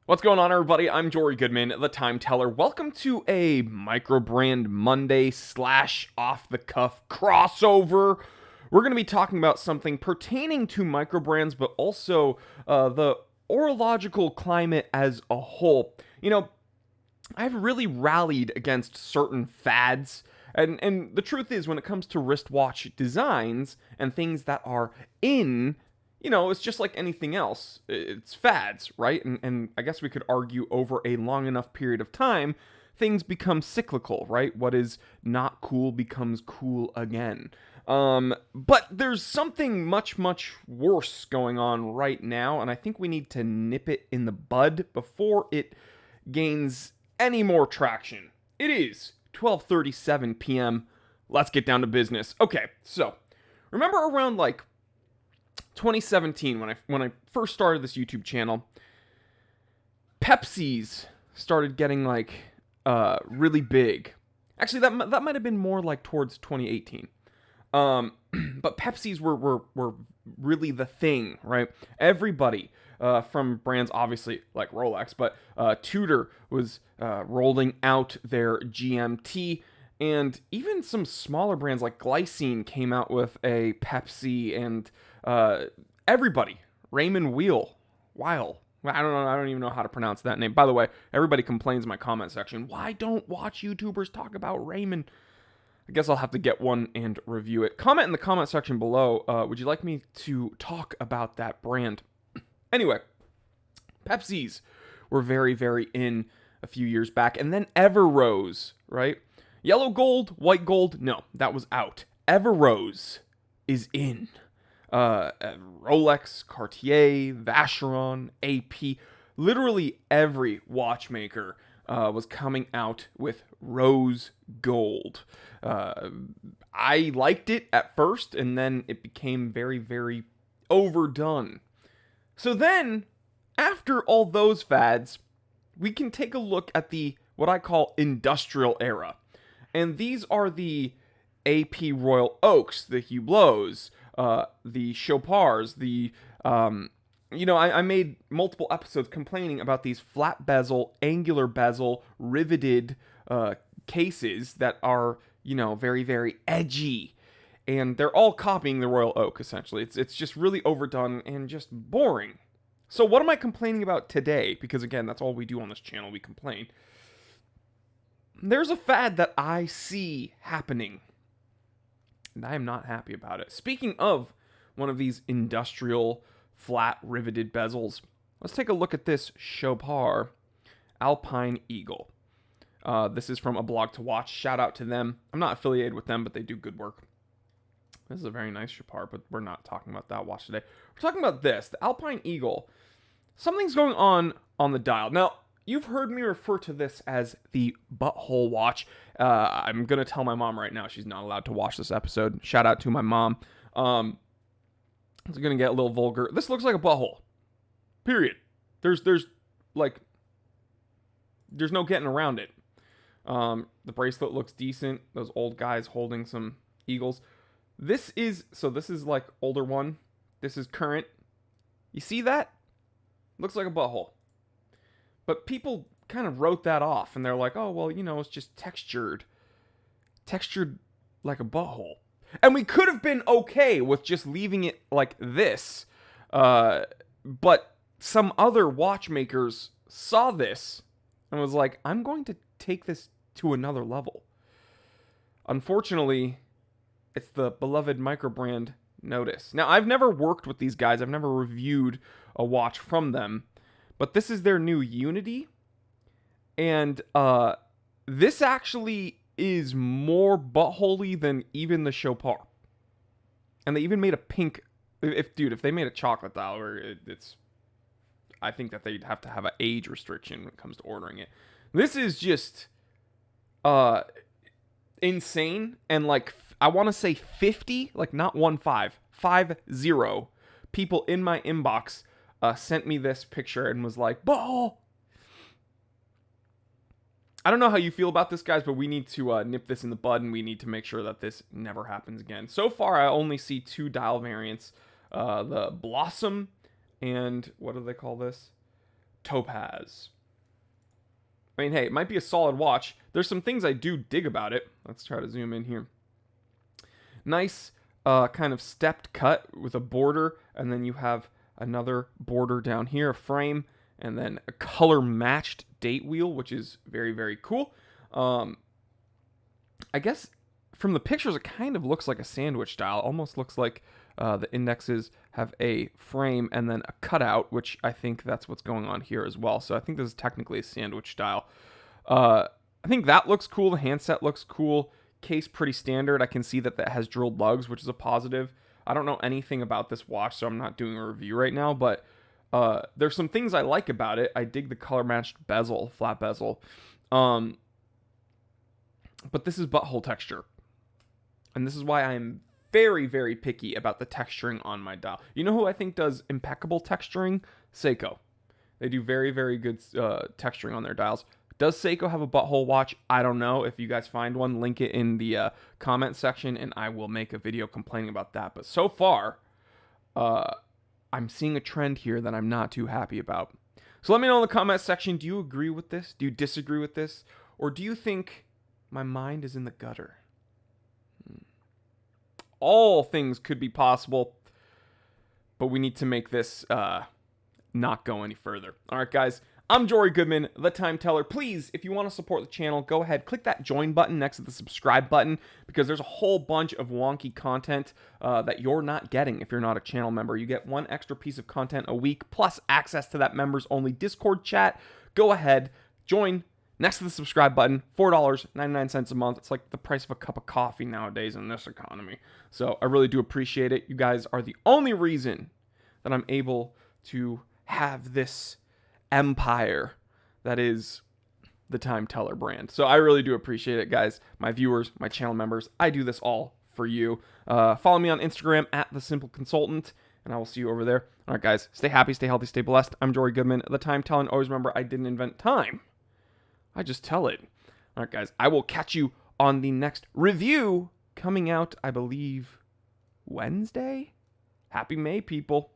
What's going on, everybody? I'm Jory Goodman, the Time Teller. Welcome to a Microbrand Monday / off-the-cuff crossover. We're going to be talking about something pertaining to microbrands, but also the horological climate as a whole. You know, I've really rallied against certain fads, and the truth is, when it comes to wristwatch designs and things that are in, it's just like anything else. It's fads, right? And I guess we could argue over a long enough period of time, things become cyclical, right? What is not cool becomes cool again. But there's something much, much worse going on right now, and I think we need to nip it in the bud before it gains any more traction. It is 12:37 p.m. Let's get down to business. Okay, so remember around like 2017 when I first started this YouTube channel, Pepsi's started getting like really big. Actually, that might have been more like towards 2018. But Pepsi's were really the thing, right? Everybody from brands obviously like Rolex, but Tudor was rolling out their GMT, and even some smaller brands like Glycine came out with a Pepsi, and everybody, Raymond Weil. I don't know. I don't even know how to pronounce that name. By the way, everybody complains in my comment section. Why don't watch YouTubers talk about Raymond? I guess I'll have to get one and review it. Comment in the comment section below. Would you like me to talk about that brand? Anyway, Pepsi's were very, very in a few years back. And then Everrose, right? Yellow gold, white gold, no, that was out. Everrose is in. Rolex, Cartier, Vacheron, AP, literally every watchmaker was coming out with rose gold. I liked it at first, and then it became very, very overdone. So then, after all those fads, we can take a look at the what I call industrial era. And these are the AP Royal Oaks, the Hublots, the Chopards, I made multiple episodes complaining about these flat bezel, angular bezel, riveted cases that are, very, very edgy. And they're all copying the Royal Oak, essentially. It's just really overdone and just boring. So what am I complaining about today? Because, again, that's all we do on this channel. We complain. There's a fad that I see happening, and I am not happy about it. Speaking of one of these industrial flat riveted bezels, let's take a look at this Chopard Alpine Eagle. This is from A Blog to Watch. Shout out to them. I'm not affiliated with them, but they do good work. This is a very nice Chopard, but we're not talking about that watch today. We're talking about this, the Alpine Eagle. Something's going on the dial. Now, you've heard me refer to this as the butthole watch. I'm going to tell my mom right now she's not allowed to watch this episode. Shout out to my mom. It's going to get a little vulgar. This looks like a butthole. Period. There's no getting around it. The bracelet looks decent. Those old guys holding some eagles. This is like older one. This is current. You see that? Looks like a butthole. But people kind of wrote that off, and they're like, oh, well, it's just textured like a butthole. And we could have been okay with just leaving it like this. But some other watchmakers saw this and was like, I'm going to take this to another level. Unfortunately, it's the beloved microbrand Nodus. Now, I've never worked with these guys. I've never reviewed a watch from them. But this is their new Unity. And this actually is more buttholey than even the Chopard. And they even made a pink. If they made a chocolate dial, I think that they'd have to have an age restriction when it comes to ordering it. This is just insane. And like, I want to say 50, like not 50 people in my inbox sent me this picture and was like, butthole. I don't know how you feel about this, guys, but we need to nip this in the bud, and we need to make sure that this never happens again. So far, I only see 2 dial variants, the Blossom and what do they call this? topaz. I mean, hey, it might be a solid watch. There's some things I do dig about it. Let's try to zoom in here. Nice kind of stepped cut with a border, and then you have another border down here, a frame, and then a color matched date wheel, which is very, very cool. I guess from the pictures, it kind of looks like a sandwich style. Almost looks like the indexes have a frame and then a cutout, which I think that's what's going on here as well. So I think this is technically a sandwich style. I think that looks cool. The handset looks cool. Case pretty standard. I can see that has drilled lugs, which is a positive. I don't know anything about this watch, so I'm not doing a review right now, but there's some things I like about it. I dig the color matched bezel, flat bezel. But this is butthole texture. And this is why I'm very, very picky about the texturing on my dial. You know who I think does impeccable texturing? Seiko. They do very, very good texturing on their dials. Does Seiko have a butthole watch? I don't know. If you guys find one, link it in the comment section, and I will make a video complaining about that. But so far, I'm seeing a trend here that I'm not too happy about. So let me know in the comment section, do you agree with this? Do you disagree with this? Or do you think my mind is in the gutter? All things could be possible, but we need to make this not go any further. All right, guys. I'm Jory Goodman, the Time Teller. Please, if you want to support the channel, go ahead, click that join button next to the subscribe button, because there's a whole bunch of wonky content that you're not getting if you're not a channel member. You get one extra piece of content a week, plus access to that members-only Discord chat. Go ahead, join next to the subscribe button, $4.99 a month. It's like the price of a cup of coffee nowadays in this economy. So I really do appreciate it. You guys are the only reason that I'm able to have this empire that is the Time Teller brand. So I really do appreciate it, guys. My viewers, my channel members, I do this all for you. Follow me on Instagram at The Simple Consultant, and I will see you over there. All right, guys, stay happy, stay healthy, stay blessed. I'm Jory Goodman, the Time Teller. And always remember, I didn't invent time. I just tell it. All right, guys, I will catch you on the next review coming out, I believe, Wednesday. Happy May, people.